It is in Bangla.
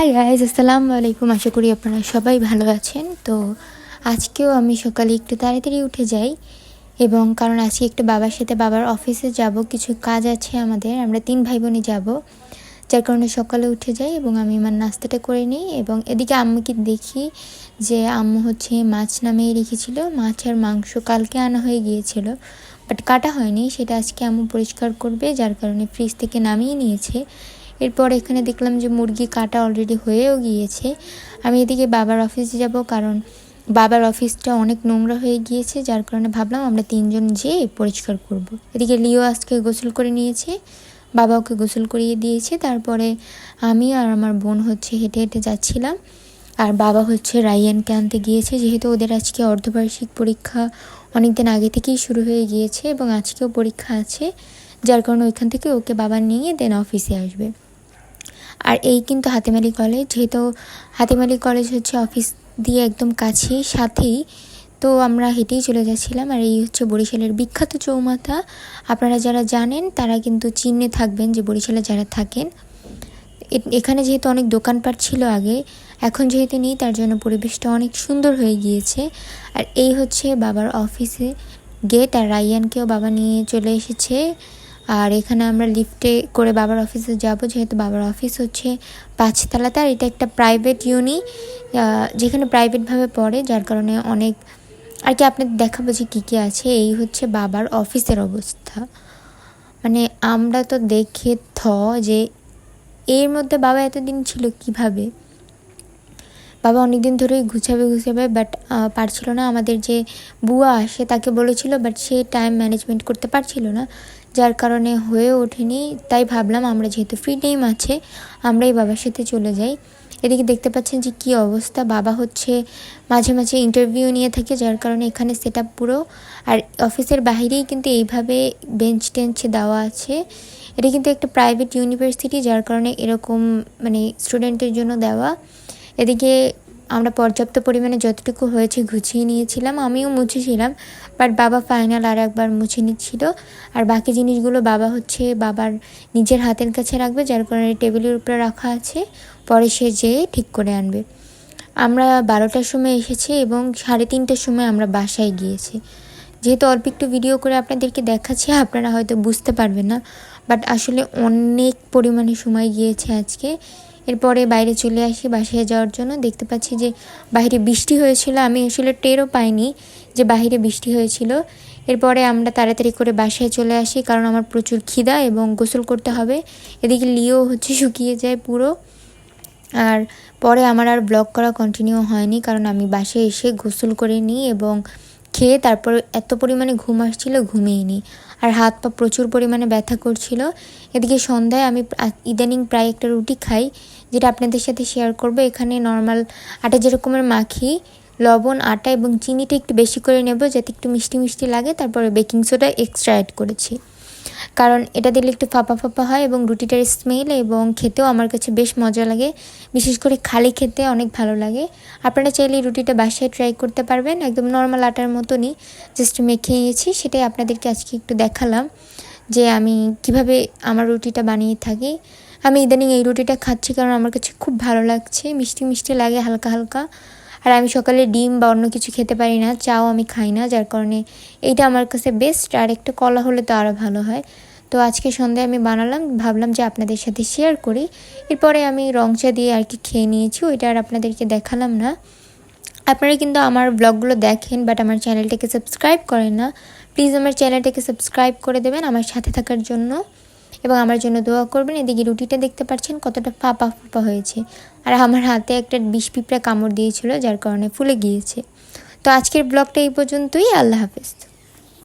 হাই গাইজ, আসসালামু আলাইকুম। আশা করি আপনারা সবাই ভালো আছেন। তো আজকেও আমি সকালে একটু তাড়াতাড়ি উঠে যাই এবং কারণ আজকে একটু বাবার সাথে বাবার অফিসে যাব, কিছু কাজ আছে আমাদের, আমরা 3 ভাই বোনই যাব, যার কারণে সকালে উঠে যাই এবং আমি আমার নাস্তাটা করে নিই। এবং এদিকে আম্মুকে দেখি যে আম্মু মাছ নামিয়ে রেখেছিল, মাছ আর মাংস কালকে আনা হয়ে গিয়েছিল, বাট কাটা হয়নি, সেটা আজকে আম্মু পরিষ্কার করবে, যার কারণে ফ্রিজ থেকে নামিয়ে নিয়েছে। এরপর এখানে দেখলাম যে মুরগি কাটা অলরেডি হয়েও গিয়েছে। আমি এদিকে বাবার অফিসে যাব, কারণ বাবার অফিসটা অনেক নোংরা হয়ে গিয়েছে, যার কারণে ভাবলাম আমরা 3 জন যেয়ে পরিষ্কার করব। এদিকে লিও আজকে গোসল করে নিয়েছে, বাবা ওকে গোসল করিয়ে দিয়েছে। তারপরে আমি আর আমার বোন হেঁটে হেঁটে যাচ্ছিলাম, আর বাবা রাইয়ানকে আনতে গিয়েছে, যেহেতু ওদের আজকে অর্ধবার্ষিক পরীক্ষা অনেক দিন আগে থেকেই শুরু হয়ে গিয়েছে এবং আজকেও পরীক্ষা আছে, যার কারণে ওইখান থেকে ওকে বাবা নিয়ে দেন অফিসে আসবে। আর এই কিন্তু হাতিম আলী কলেজ, যেহেতু হাতিম আলী কলেজ অফিস দিয়ে একদম কাছেই, সাথেই, তো আমরা হেঁটেই চলে যাচ্ছিলাম। আর এই বরিশালের বিখ্যাত চৌমাথা। আপনারা যারা জানেন তারা কিন্তু চিহ্নে থাকবেন যে বরিশালে যারা থাকেন, এখানে যেহেতু অনেক দোকানপাট ছিল আগে, এখন যেহেতু নেই, তার জন্য পরিবেশটা অনেক সুন্দর হয়ে গিয়েছে। আর এই বাবার অফিসে গেট, আর রাইয়ানকেও বাবা নিয়ে চলে এসেছে। আর এখানে আমরা লিফটে করে বাবার অফিসে যাব, যেহেতু বাবার অফিস 5 তলাতে, আর এটা একটা প্রাইভেট যেখানে প্রাইভেটভাবে পড়ে, যার কারণে অনেক আর কি আপনাদের দেখাবো যে কী আছে। এই বাবার অফিসের অবস্থা, মানে আমরা তো দেখে যে এর মধ্যে বাবা এতদিন ছিল কিভাবে। বাবা অনেকদিন ধরেই গুছাবে, বাট পারছিল না। আমাদের যে বুয়া আসে তাকে বলেছিল, বাট সে টাইম ম্যানেজমেন্ট করতে পারছিল না, যার কারণে হয়ে ওঠেনি। তাই ভাবলাম আমরা যেহেতু ফ্রি টাইম আছে, আমরাই বাবার সাথে চলে যাই। এদিকে দেখতে পাচ্ছেন যে কী অবস্থা। বাবা মাঝে মাঝে ইন্টারভিউ নিয়ে থাকে, যার কারণে এখানে সেট আপ পুরো। আর অফিসের বাইরেই কিন্তু এইভাবে বেঞ্চ টেঞ্চ দেওয়া আছে। এটা কিন্তু একটা প্রাইভেট ইউনিভার্সিটি, যার কারণে এরকম স্টুডেন্টের জন্য দেওয়া। এদিকে আমরা পর্যাপ্ত পরিমাণে যতটুকু হয়েছে গুছিয়ে নিয়েছিলাম, আমিও মুছেছিলাম, বাট বাবা ফাইনাল আর একবার মুছে নিচ্ছিল। আর বাকি জিনিসগুলো বাবা বাবার নিজের হাতের কাছে রাখবে, যার কারণে টেবিলের উপরে রাখা আছে, পরে সে যেয়ে ঠিক করে আনবে। আমরা 12টার সময় এসেছি এবং 3:30টার সময় আমরা বাসায় গিয়েছি। যেহেতু অল্প একটু ভিডিও করে আপনাদেরকে দেখাচ্ছি, আপনারা হয়তো বুঝতে পারবেন না, বাট আসলে অনেক পরিমাণে সময় গিয়েছে আজকে। এরপরে বাইরে চলে আসি বাসায় যাওয়ার জন্য। দেখতে পাচ্ছি যে বাইরে বৃষ্টি হয়েছিল, আমি আসলে টেরও পাইনি যে বাইরে বৃষ্টি হয়েছিল। এরপরে আমরা তাড়াতাড়ি করে বাসায় চলে আসি, কারণ আমার প্রচুর খিদা এবং গোসল করতে হবে। এদিকে লিও শুকিয়ে যায় পুরো। আর পরে আমার আর ব্লগ করা কন্টিনিউ হয়নি, কারণ আমি বাসায় এসে গোসল করে নিই এবং খেয়ে তারপর এত পরিমাণে ঘুম আসছিল, ঘুমিয়ে নিই। আর হাত পা প্রচুর পরিমাণে ব্যথা করছিল। এদিকে সন্ধ্যায় আমি ইদানিং প্রায় একটা রুটি খাই, যেটা আপনাদের সাথে শেয়ার করব। এখানে নর্মাল আটা যেরকমের মাখি, লবণ, আটা এবং চিনিটা একটু বেশি করে নেব, যাতে একটু মিষ্টি মিষ্টি লাগে। তারপরে বেকিং সোডা এক্সট্রা অ্যাড করেছি, কারণ এটা দিলে একটু ফাঁপা ফাঁপা হয় এবং রুটিটার স্মেল এবং খেতেও আমার কাছে বেশ মজা লাগে, বিশেষ করে খালি খেতে অনেক ভালো লাগে। আপনারা চাইলে রুটিটা বাসায় ট্রাই করতে পারবেন, একদম নর্মাল আটার মতনই জাস্ট মেখে নিয়েছি। সেটাই আপনাদেরকে আজকে একটু দেখালাম যে আমি কিভাবে আমার রুটিটা বানিয়ে থাকি। আমি ইদানিং এই রুটিটা খাচ্ছি কারণ আমার কাছে খুব ভালো লাগছে, মিষ্টি মিষ্টি লাগে হালকা হালকা। আর আমি সকালে ডিম বা অন্য কিছু খেতে পারি না, চাও আমি খাই না, যার কারণে এইটা আমার কাছে বেস্ট। আর একটা কলা হলে তো আরও ভালো হয়। তো আজকে সন্ধ্যায় আমি বানালাম, ভাবলাম যে আপনাদের সাথে শেয়ার করি। এরপরে আমি রং চা দিয়ে আর কি খেয়ে নিয়েছি, ওইটা আর আপনাদেরকে দেখালাম না। আপনারা কিন্তু আমার ব্লগগুলো দেখেন, বাট আমার চ্যানেলটাকে সাবস্ক্রাইব করেন না। প্লিজ আমার চ্যানেলটাকে সাবস্ক্রাইব করে দেবেন আমার সাথে থাকার জন্য, এবং আমার জন্য দোয়া করবেন। এদিকে রুটিটা দেখতে পাচ্ছেন কতটা ফাঁপা ফাঁপা হয়েছে, আর আমার হাতে একটা বিষ পিঁপড়া কামড় দিয়েছিল, যার কারণে ফুলে গিয়েছে। তো আজকের ব্লগটা এই পর্যন্তই। আল্লাহ হাফেজ।